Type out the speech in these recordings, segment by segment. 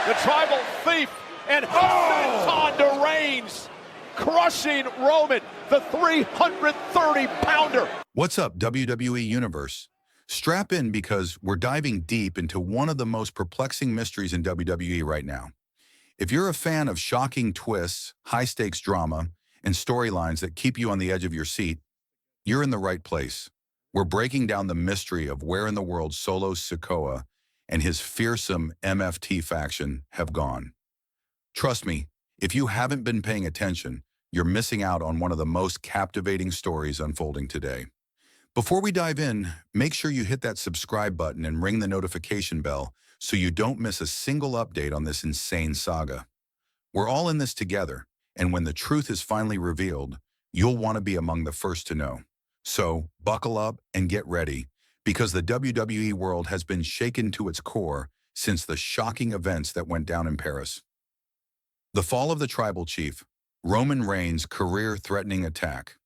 the tribal thief, and on to Reigns, crushing Roman, the 330-pounder. What's up, WWE Universe? Strap in because we're diving deep into one of the most perplexing mysteries in WWE right now. If you're a fan of shocking twists, high-stakes drama, and storylines that keep you on the edge of your seat, you're in the right place. We're breaking down the mystery of where in the world Solo Sikoa and his fearsome MFT faction have gone. Trust me, if you haven't been paying attention, you're missing out on one of the most captivating stories unfolding today. Before we dive in, make sure you hit that subscribe button and ring the notification bell so you don't miss a single update on this insane saga. We're all in this together, and when the truth is finally revealed, you'll want to be among the first to know. So, buckle up and get ready, because the WWE world has been shaken to its core since the shocking events that went down in Paris. The fall of the tribal chief, Roman Reigns' career-threatening attack.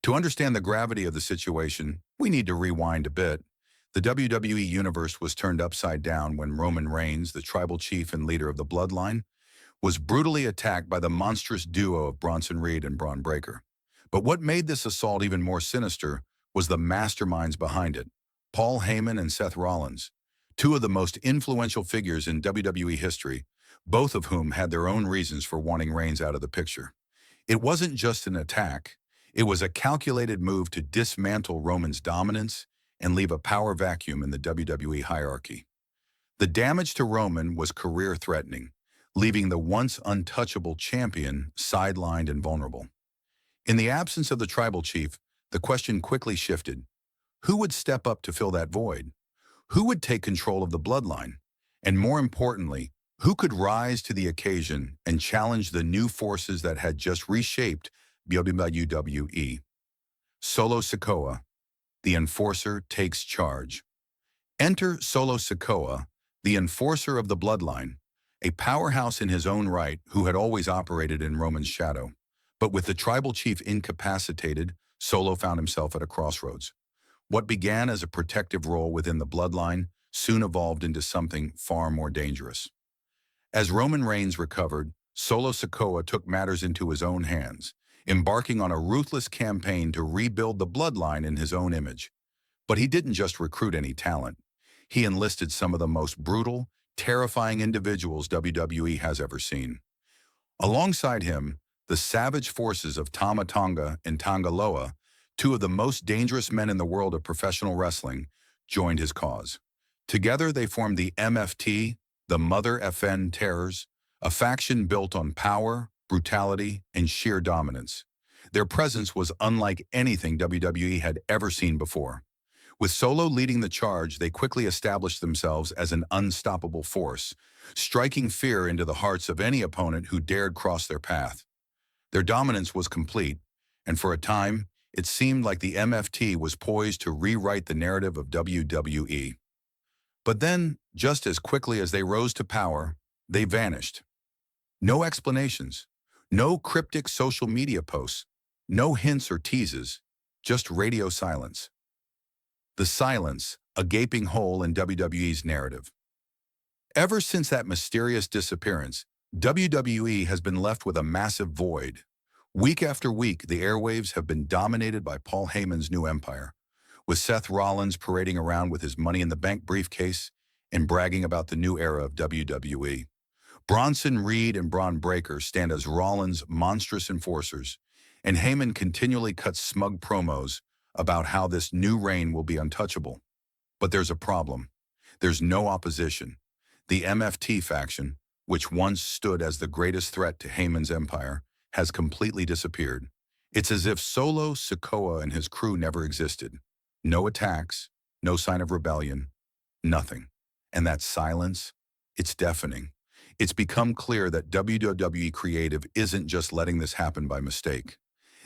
To understand the gravity of the situation, we need to rewind a bit. The WWE Universe was turned upside down when Roman Reigns, the tribal chief and leader of the Bloodline, was brutally attacked by the monstrous duo of Bronson Reed and Braun Breaker. But what made this assault even more sinister was the masterminds behind it, Paul Heyman and Seth Rollins, two of the most influential figures in WWE history, both of whom had their own reasons for wanting Reigns out of the picture. It wasn't just an attack. It was a calculated move to dismantle Roman's dominance and leave a power vacuum in the WWE hierarchy. The damage to Roman was career-threatening, leaving the once untouchable champion sidelined and vulnerable. In the absence of the tribal chief, the question quickly shifted. Who would step up to fill that void? Who would take control of the Bloodline? And more importantly, who could rise to the occasion and challenge the new forces that had just reshaped WWE? Solo Sikoa, the Enforcer, takes charge. Enter Solo Sikoa, the Enforcer of the Bloodline, a powerhouse in his own right who had always operated in Roman's shadow. But with the tribal chief incapacitated, Solo found himself at a crossroads. What began as a protective role within the Bloodline soon evolved into something far more dangerous. As Roman Reigns recovered, Solo Sikoa took matters into his own hands, embarking on a ruthless campaign to rebuild the Bloodline in his own image. But he didn't just recruit any talent. He enlisted some of the most brutal, terrifying individuals WWE has ever seen. Alongside him, the savage forces of Tama Tonga and Tonga Loa, two of the most dangerous men in the world of professional wrestling, joined his cause. Together they formed the MFT, the Mother FN Terrors, a faction built on power, brutality, and sheer dominance. Their presence was unlike anything WWE had ever seen before. With Solo leading the charge, they quickly established themselves as an unstoppable force, striking fear into the hearts of any opponent who dared cross their path. Their dominance was complete, and for a time, it seemed like the MFT was poised to rewrite the narrative of WWE. But then, just as quickly as they rose to power, they vanished. No explanations, no cryptic social media posts, no hints or teases, just radio silence. The silence, a gaping hole in WWE's narrative. Ever since that mysterious disappearance, WWE has been left with a massive void. Week after week, the airwaves have been dominated by Paul Heyman's new empire, with Seth Rollins parading around with his Money in the Bank briefcase and bragging about the new era of WWE. Bronson Reed and Braun Breaker stand as Rollins' monstrous enforcers, and Heyman continually cuts smug promos about how this new reign will be untouchable. But there's a problem. There's no opposition. The MFT faction, which once stood as the greatest threat to Heyman's empire, has completely disappeared. It's as if Solo Sikoa and his crew never existed. No attacks, no sign of rebellion, nothing. And that silence, it's deafening. It's become clear that WWE Creative isn't just letting this happen by mistake.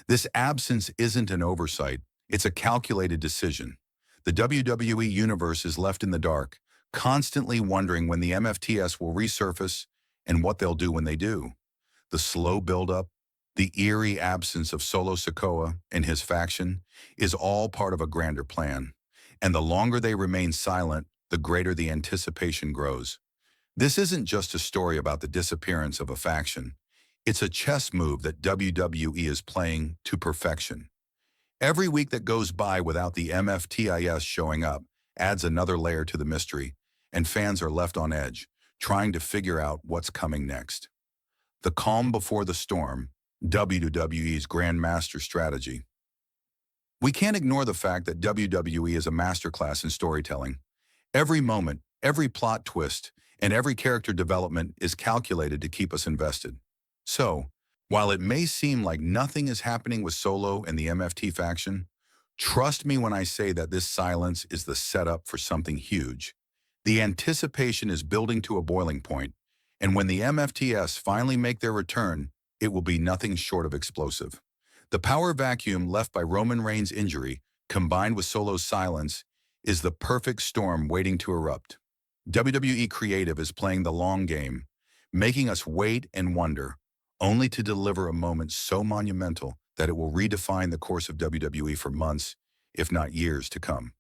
This absence isn't an oversight, it's a calculated decision. The WWE Universe is left in the dark, constantly wondering when the MFTs will resurface and what they'll do when they do. The slow buildup, the eerie absence of Solo Sikoa and his faction is all part of a grander plan. And the longer they remain silent, the greater the anticipation grows. This isn't just a story about the disappearance of a faction. It's a chess move that WWE is playing to perfection. Every week that goes by without the MFTIS showing up adds another layer to the mystery, and fans are left on edge, trying to figure out what's coming next. The calm before the storm, WWE's Grandmaster strategy. We can't ignore the fact that WWE is a masterclass in storytelling. Every moment, every plot twist, and every character development is calculated to keep us invested. So, while it may seem like nothing is happening with Solo and the MFT faction, trust me when I say that this silence is the setup for something huge. The anticipation is building to a boiling point, and when the MFTs finally make their return, it will be nothing short of explosive. The power vacuum left by Roman Reigns' injury, combined with Solo's silence, is the perfect storm waiting to erupt. WWE Creative is playing the long game, making us wait and wonder, only to deliver a moment so monumental that it will redefine the course of WWE for months, if not years, to come.